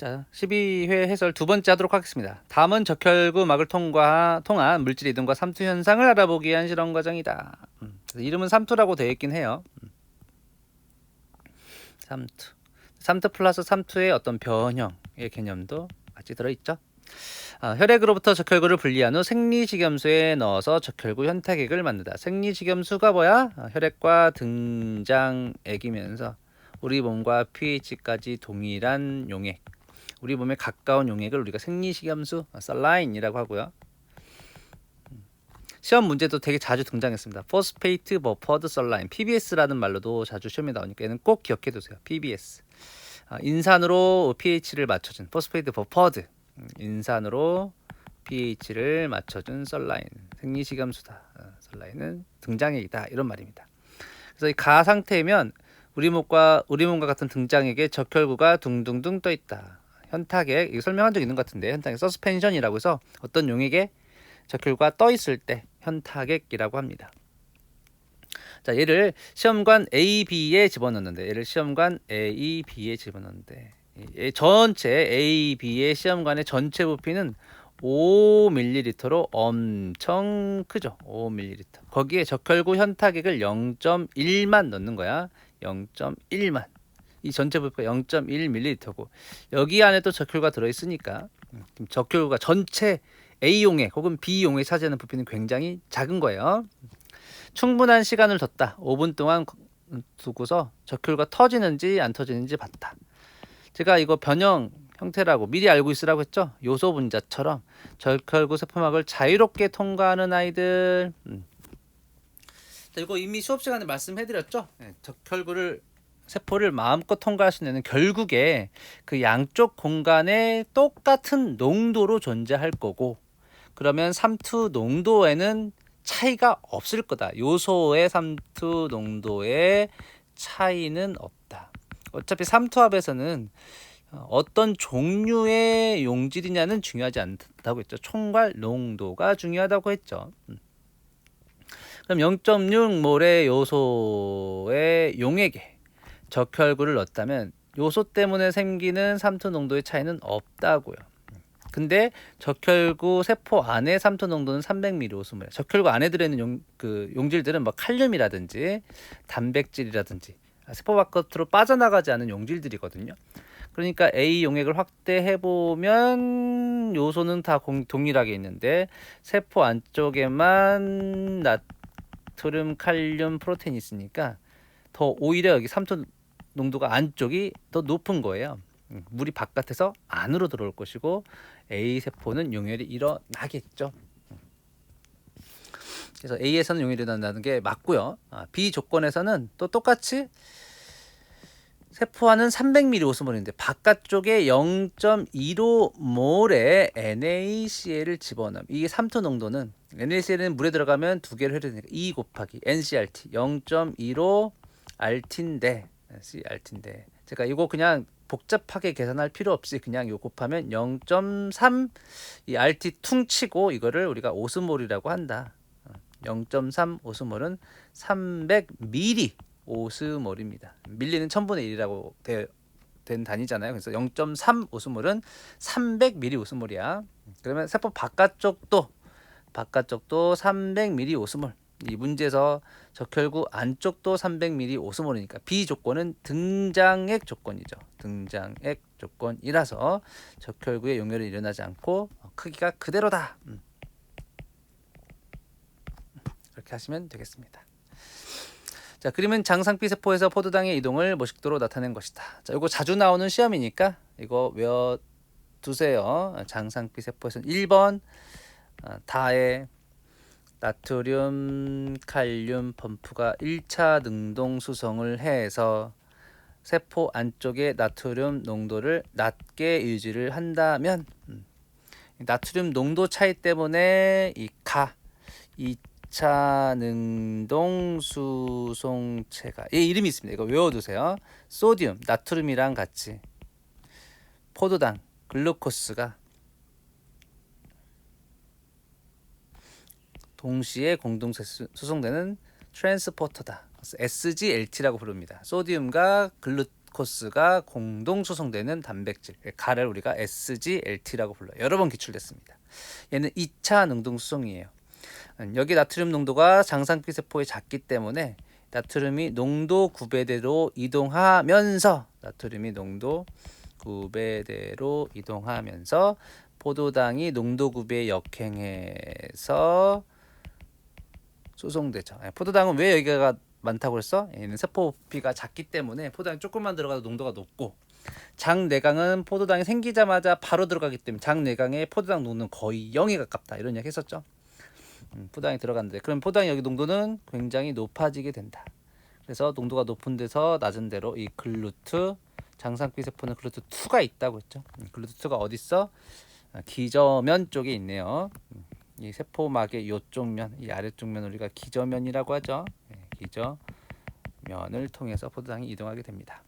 자, 12회 해설 두 번째 하도록 하겠습니다. 다음은 적혈구 막을 통한 물질 이동과 삼투 현상을 알아보기 위한 실험 과정이다. 이름은 삼투라고 되어 있긴 해요. 삼투. 삼투 플러스 삼투의 어떤 변형의 개념도 같이 들어있죠. 혈액으로부터 적혈구를 분리한 후 생리식염수에 넣어서 적혈구 현타객을 만든다. 생리식염수가 뭐야? 혈액과 등장액이면서 우리 몸과 pH까지 동일한 용액, 우리 몸에 가까운 용액을 우리가 생리식염수, 살라인이라고 하고요. 시험 문제도 되게 자주 등장했습니다. 포스페이트 버퍼드 살라인, PBS라는 말로도 자주 시험에 나오니까 얘는 꼭 기억해 두세요. PBS. 인산으로 pH를 맞춰준 포스페이트 버퍼드, 인산으로 pH를 맞춰준 살라인, 생리식염수다. 살라인은 등장액이다, 이런 말입니다. 그래서 이 가 상태면 우리 몸과 같은 등장액에 적혈구가 둥둥둥 떠 있다. 현타객, 이거 설명한 적 있는 것 같은데, 현타객 서스펜션이라고 해서 어떤 용액에 적혈구가 떠 있을 때 현타객이라고 합니다. 자, 얘를 시험관 A, B에 집어넣는데, 전체 A, B의 시험관의 전체 부피는 5ml로 엄청 크죠. 5ml. 거기에 적혈구 현타객을 0.1만 넣는 거야. 0.1만. 이 전체 부피가 0.1ml고 여기 안에 또 적혈구가 들어있으니까 적혈구가 전체 A용액 혹은 B용액 차지하는 부피는 굉장히 작은 거예요. 충분한 시간을 뒀다. 5분 동안 두고서 적혈구가 터지는지 안 터지는지 봤다. 제가 이거 변형 형태라고 미리 알고 있으라고 했죠. 요소 분자처럼 적혈구 세포막을 자유롭게 통과하는 아이들. 이거 이미 수업 시간에 말씀해드렸죠. 적혈구를 세포를 마음껏 통과할 수 있는 결국에 그 양쪽 공간에 똑같은 농도로 존재할 거고, 그러면 삼투 농도에는 차이가 없을 거다. 요소의 삼투 농도의 차이는 없다. 어차피 삼투압에서는 어떤 종류의 용질이냐는 중요하지 않다고 했죠. 총괄 농도가 중요하다고 했죠. 그럼 0.6몰의 요소의 용액에 적혈구를 넣었다면 요소 때문에 생기는 삼투 농도의 차이는 없다고요. 근데 적혈구 세포 안에 삼투 농도는 300ml 오스몰. 적혈구 안에 들어있는 용질들은 뭐 칼륨이라든지 단백질이라든지 세포 바깥으로 빠져나가지 않은 용질들이거든요. 그러니까 A 용액을 확대해 보면 요소는 다 동일하게 있는데 세포 안쪽에만 나트륨, 칼륨, 프로테인이 있으니까 더 오히려 여기 삼투 농도가 안쪽이 더 높은 거예요. 물이 바깥에서 안으로 들어올 것이고 A 세포는 용혈이 일어나겠죠. 그래서 A에서는 용혈이 일어난다는 게 맞고요. B 조건에서는 또 똑같이 세포안은 300ml 오스몰인데 바깥쪽에 0.15몰의 NaCl을 집어넣으면 이게 삼투 농도는 NaCl은 물에 들어가면 두 개를 해야 되니까 2 곱하기 NCRT 0.15 알틴데 C알틴데 제가 이거 그냥 복잡하게 계산할 필요 없이 그냥 이거 곱하면 0.3 이 RT 퉁치고 이거를 우리가 오스몰이라고 한다. 0.3 오스몰은 300ml 오스몰입니다. 밀리는 1000분의 1이라고 된 단위잖아요. 그래서 0.3 오스몰은 300ml 오스몰이야. 그러면 세포 바깥쪽도 300ml 오스몰. 이 문제에서 적혈구 안쪽도 300ml 오스몰이니까 B 조건은 등장액 조건이죠. 등장액 조건이라서 적혈구의 용혈이 일어나지 않고 크기가 그대로다. 이렇게 하시면 되겠습니다. 자, 그림은 장상피 세포에서 포도당의 이동을 모식도로 나타낸 것이다. 자, 이거 자주 나오는 시험이니까 이거 외워두세요. 장상피 세포에서는 1번 다의 나트륨, 칼륨 펌프가 1차 능동 수송을 해서 세포 안쪽의 나트륨 농도를 낮게 유지를 한다면 나트륨 농도 차이 때문에 이 2차 능동 수송체가 이 이름이 있습니다. 이거 외워두세요. 소디움, 나트륨이랑 같이 포도당, 글루코스가 동시에 공동 수송되는 트랜스포터다. SGLT라고 부릅니다. 소디움과 코스가 공동 수송되는 단백질 가를 우리가 SGLT라고 불러요. 여러 번 기출됐습니다. 얘는 2차 능동 수송이에요. 여기 나트륨 농도가 장상피 세포에 작기 때문에 나트륨이 농도 9배대로 이동하면서 포도당이 농도 9배에 역행해서 수송되죠. 포도당은 왜 여기가 많다고 그랬어? 얘는 세포 부피가 작기 때문에 포도당이 조금만 들어가도 농도가 높고, 장내강은 포도당이 생기자마자 바로 들어가기 때문에 장내강의 포도당 농도는 거의 0에 가깝다, 이런 이야기 했었죠. 포도당이 들어갔는데, 그럼 포도당 여기 농도는 굉장히 높아지게 된다. 그래서 농도가 높은 데서 낮은 데로 이 글루트, 장상피 세포는 글루트 2가 있다고 했죠. 글루트 2가 어디 있어? 기저면 쪽에 있네요. 이 세포막의 이쪽 면, 이 아래쪽 면 우리가 기저면이라고 하죠. 기저면을 통해서 포도당이 이동하게 됩니다.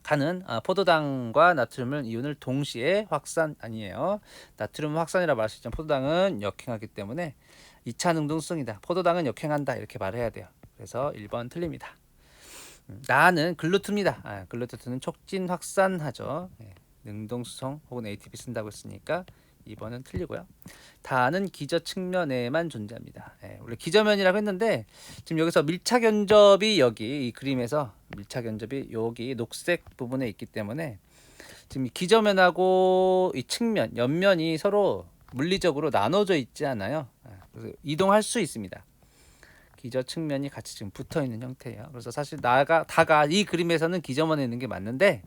간은 포도당과 나트륨을 이온을 동시에 확산 아니에요. 나트륨은 확산이라 말할 수 있지만 포도당은 역행하기 때문에 2차 능동성이다. 포도당은 역행한다, 이렇게 말을 해야 돼요. 그래서 1번 틀립니다. 나는 글루트입니다. 글루트는 촉진 확산하죠. 능동수송 혹은 ATP 쓴다고 했으니까 2번은 틀리고요. 다는 기저 측면에만 존재합니다. 원래 기저면이라고 했는데 지금 여기서 밀착 견접이 여기 이 그림에서 밀착 견접이 여기 녹색 부분에 있기 때문에 지금 이 기저면하고 이 측면, 옆면이 서로 물리적으로 나눠져 있지 않아요. 그래서 이동할 수 있습니다. 기저 측면이 같이 지금 붙어 있는 형태예요. 그래서 사실 다가 이 그림에서는 기저면에 있는 게 맞는데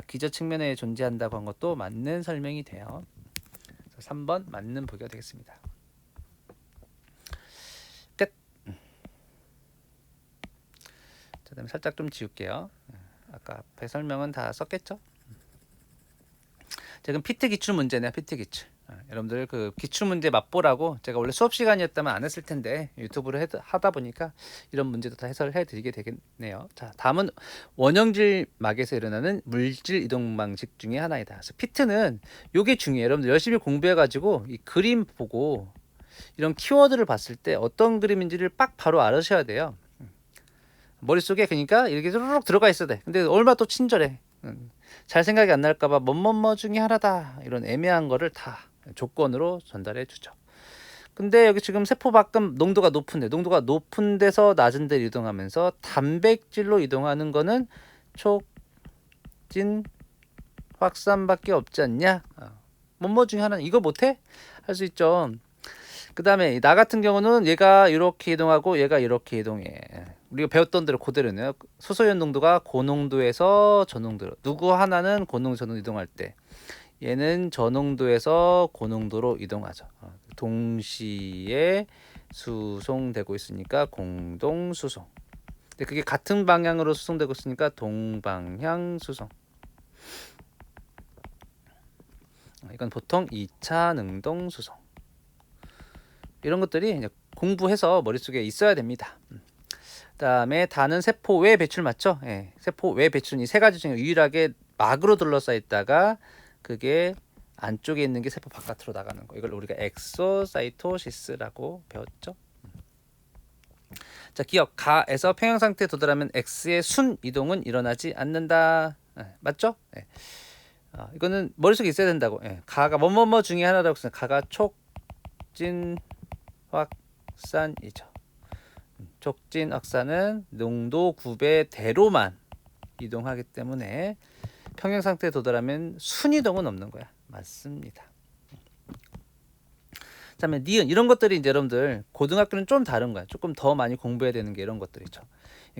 기저 측면에 존재한다고 한 것도 맞는 설명이 돼요. 3번 맞는 보기가 되겠습니다. 끝. 자, 그다음에 살짝 좀 지울게요. 아까 앞에 설명은 다 썼겠죠? 지금 피트 기출 문제네요. 피트 기출. 여러분들 그 기출 문제 맛보라고 제가 원래 수업 시간이었다면 안 했을 텐데 유튜브를 하다 보니까 이런 문제도 다 해설해 드리게 되겠네요. 자, 다음은 원형질 막에서 일어나는 물질 이동 방식 중에 하나이다. 그래서 피트는 요게 중요해요. 여러분들 열심히 공부해 가지고 이 그림 보고 이런 키워드를 봤을 때 어떤 그림인지를 빡 바로 알으셔야 돼요. 머릿속에 그러니까 이렇게 르륵 들어가 있어야 돼. 근데 얼마 또 친절해. 잘 생각이 안 날까봐 뭐뭐뭐 중에 하나다, 이런 애매한 거를 다 조건으로 전달해 주죠. 근데 여기 지금 세포 밖은 농도가 높은 데서 낮은 데로 이동하면서 단백질로 이동하는 거는 촉진 확산밖에 없지 않냐? 뭐뭐 중에 하나는 이거 못해? 할 수 있죠. 그 다음에 나 같은 경우는 얘가 이렇게 이동하고 얘가 이렇게 이동해. 우리가 배웠던 대로 그대로네요. 수소이온 농도가 고농도에서 저농도로, 누구 하나는 고농도 저농도 이동할 때 얘는 저농도에서 고농도로 이동하죠. 동시에 수송되고 있으니까 공동 수송. 근데 그게 같은 방향으로 수송되고 있으니까 동방향 수송. 이건 보통 2차 능동 수송. 이런 것들이 이제 공부해서 머릿속에 있어야 됩니다. 그다음에 다는 세포 외 배출 맞죠? 세포 외 배출은 이 세 가지 중에 유일하게 막으로 둘러싸여 있다가 그게 안쪽에 있는 게 세포 바깥으로 나가는 거. 이걸 우리가 엑소사이토시스라고 배웠죠. 자, 기억. 가에서 평형 상태에 도달하면 X의 순 이동은 일어나지 않는다. 맞죠? 이거는 머릿속에 있어야 된다고. 가가 뭐뭐뭐 중에 하나라고 했으면 가가 촉진 확산이죠. 촉진 확산은 농도 9배대로만 이동하기 때문에 평형 상태에 도달하면 순이동은 없는 거야. 맞습니다. 그다음에 니은, 이런 것들이 이제 여러분들 고등학교는 좀 다른 거야. 조금 더 많이 공부해야 되는 게 이런 것들이죠.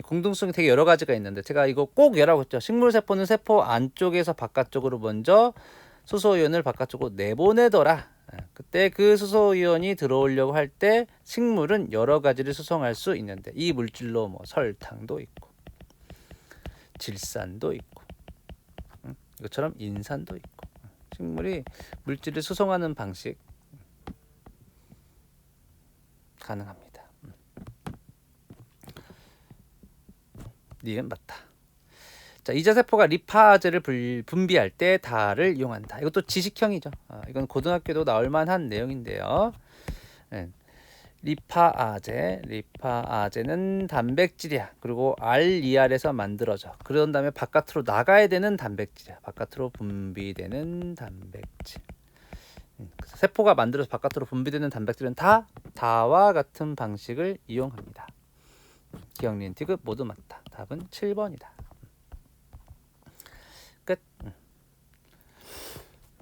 공동성이 되게 여러 가지가 있는데 제가 이거 꼭 열라고 했죠. 식물 세포는 세포 안쪽에서 바깥쪽으로 먼저 수소이온을 바깥쪽으로 내보내더라. 그때 그 수소이온이 들어오려고 할 때 식물은 여러 가지를 수송할 수 있는데 이 물질로 뭐 설탕도 있고 질산도 있고 이것처럼 인산도 있고 식물이 물질을 수송하는 방식 가능합니다. 니은 맞다. 자, 이자세포가 리파제를 분비할 때 다를 이용한다. 이것도 지식형이죠. 이건 고등학교도 나올 만한 내용인데요. 리파아제는 단백질이야. 그리고 RER에서 만들어져. 그런 다음에 바깥으로 나가야 되는 단백질이야. 바깥으로 분비되는 단백질. 그래서 세포가 만들어서 바깥으로 분비되는 단백질은 다 다와 같은 방식을 이용합니다. 기억, 니은, 디귿 모두 맞다. 답은 7번이다. 끝.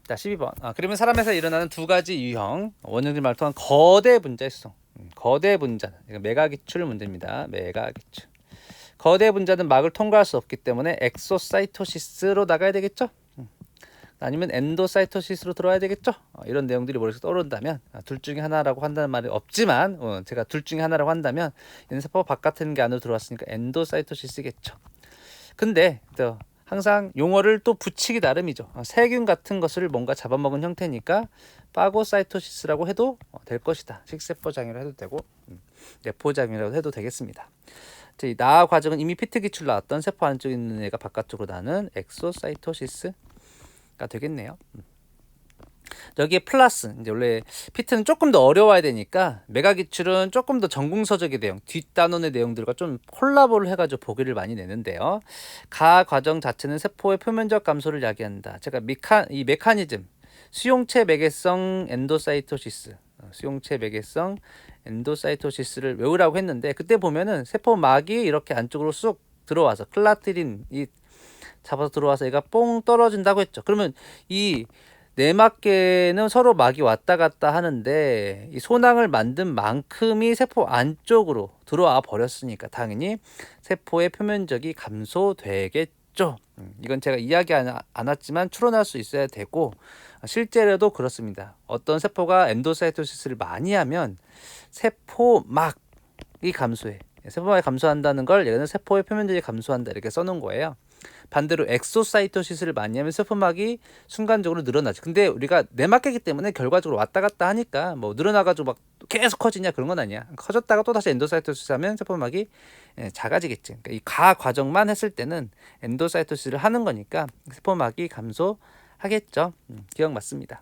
자, 12번. 그러면 사람에서 일어나는 두 가지 유형 원형질 말을 통한 거대 분자의 수성. 거대 분자는 이거 메가기출 문제입니다. 메가기출. 거대 분자는 막을 통과할 수 없기 때문에 엑소사이토시스로 나가야 되겠죠. 아니면 엔도사이토시스로 들어와야 되겠죠. 이런 내용들이 머릿속에 떠오른다면 둘 중에 하나라고 한다는 말이 없지만 제가 둘 중에 하나라고 한다면 얘는 세포 바깥에 있는 게 안으로 들어왔으니까 엔도사이토시스겠죠. 근데 또 항상 용어를 또 붙이기 나름이죠. 세균 같은 것을 뭔가 잡아먹은 형태니까 파고사이토시스라고 해도 될 것이다. 식세포장애로 해도 되고 내포장애라고 해도 되겠습니다. 이 나아 과정은 이미 피트 기출 나왔던 세포 안쪽에 있는 애가 바깥쪽으로 나는 엑소사이토시스가 되겠네요. 여기에 플러스 이제 원래 피트는 조금 더 어려워야 되니까 메가 기출은 조금 더 전공서적의 내용, 뒷단원의 내용들과 좀 콜라보를 해가지고 보기를 많이 내는데요. 가 과정 자체는 세포의 표면적 감소를 야기한다. 제가 이 메커니즘 수용체 매개성 엔도사이토시스, 수용체 매개성 엔도사이토시스를 외우라고 했는데 그때 보면은 세포막이 이렇게 안쪽으로 쑥 들어와서 클라티린이 잡아서 들어와서 얘가 뽕 떨어진다고 했죠. 그러면 이 내막계는 서로 막이 왔다 갔다 하는데 이 소낭을 만든 만큼이 세포 안쪽으로 들어와 버렸으니까 당연히 세포의 표면적이 감소되겠죠. 이건 제가 이야기 안 했지만 추론할 수 있어야 되고 실제로도 그렇습니다. 어떤 세포가 엔도사이토시스를 많이 하면 세포막이 감소해. 세포막이 감소한다는 걸 얘는 세포의 표면적이 감소한다 이렇게 써놓은 거예요. 반대로 엑소사이토시스를 많이 하면 세포막이 순간적으로 늘어나죠. 근데 우리가 내막계이기 때문에 결과적으로 왔다 갔다 하니까 뭐 늘어나가지고 막 계속 커지냐 그런 건 아니야. 커졌다가 또 다시 엔도사이토시스 하면 세포막이 작아지겠지. 그러니까 이 가 과정만 했을 때는 엔도사이토시스를 하는 거니까 세포막이 감소하겠죠. 기억 맞습니다.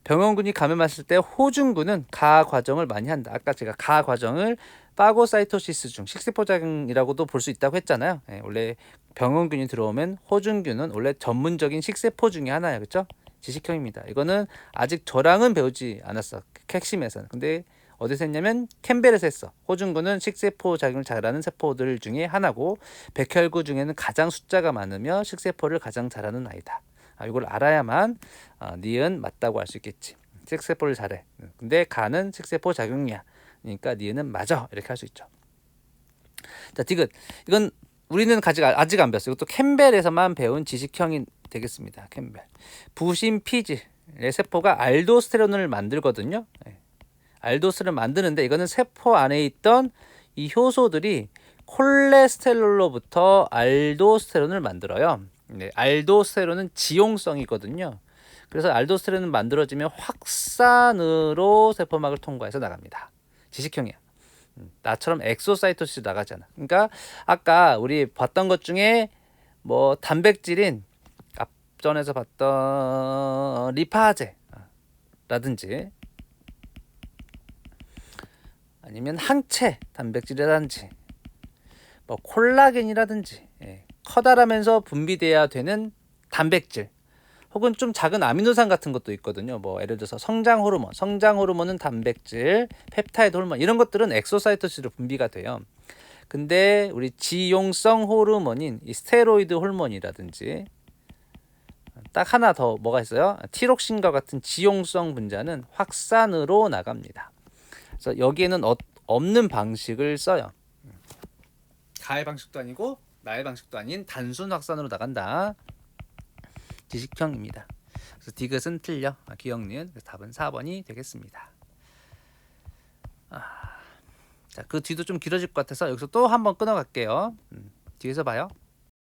병원군이 감염했을 때 호중군은 가 과정을 많이 한다. 아까 제가 가 과정을 파고사이토시스 중 식세포작용이라고도 볼 수 있다고 했잖아요. 원래 병원균이 들어오면 호중균은 원래 전문적인 식세포 중에 하나예요. 그렇죠? 지식형입니다. 이거는 아직 저랑은 배우지 않았어. 핵심에서는. 근데 어디서 했냐면 캠벨에서 했어. 호중군은 식세포 작용을 잘하는 세포들 중에 하나고 백혈구 중에는 가장 숫자가 많으며 식세포를 가장 잘하는 아이다. 이걸 알아야만 니은 맞다고 할 수 있겠지. 식세포를 잘해. 근데 가는 식세포 작용이야. 그러니까 니은은 맞아. 이렇게 할 수 있죠. 자, 디귿. 이건 우리는 아직 안 배웠어요. 이것도 캠벨에서만 배운 지식형이 되겠습니다. 캠벨. 부신 피질의 세포가 알도스테론을 만들거든요. 알도스테론을 만드는데 이거는 세포 안에 있던 이 효소들이 콜레스테롤로부터 알도스테론을 만들어요. 알도스테론은 지용성이거든요. 그래서 알도스테론은 만들어지면 확산으로 세포막을 통과해서 나갑니다. 지식형이야. 나처럼 엑소사이토시스 나가잖아. 그러니까 아까 우리 봤던 것 중에 뭐 단백질인 앞전에서 봤던 리파제라든지 아니면 항체 단백질이라든지 뭐 콜라겐이라든지 커다라면서 분비돼야 되는 단백질 혹은 좀 작은 아미노산 같은 것도 있거든요. 뭐 예를 들어서 성장 호르몬은 단백질, 펩타이드 호르몬 이런 것들은 엑소사이토시스로 분비가 돼요. 근데 우리 지용성 호르몬인 이 스테로이드 호르몬이라든지 딱 하나 더 뭐가 있어요? 티록신과 같은 지용성 분자는 확산으로 나갑니다. 그래서 여기에는 없는 방식을 써요. 가의 방식도 아니고 나의 방식도 아닌 단순 확산으로 나간다. 지식형입니다. 그래서 디귿은 틀려. 기억, 니은. 그래서 답은 4번이 되겠습니다. 자, 그 뒤도 좀 길어질 것 같아서 여기서 또 한번 끊어갈게요. 뒤에서 봐요.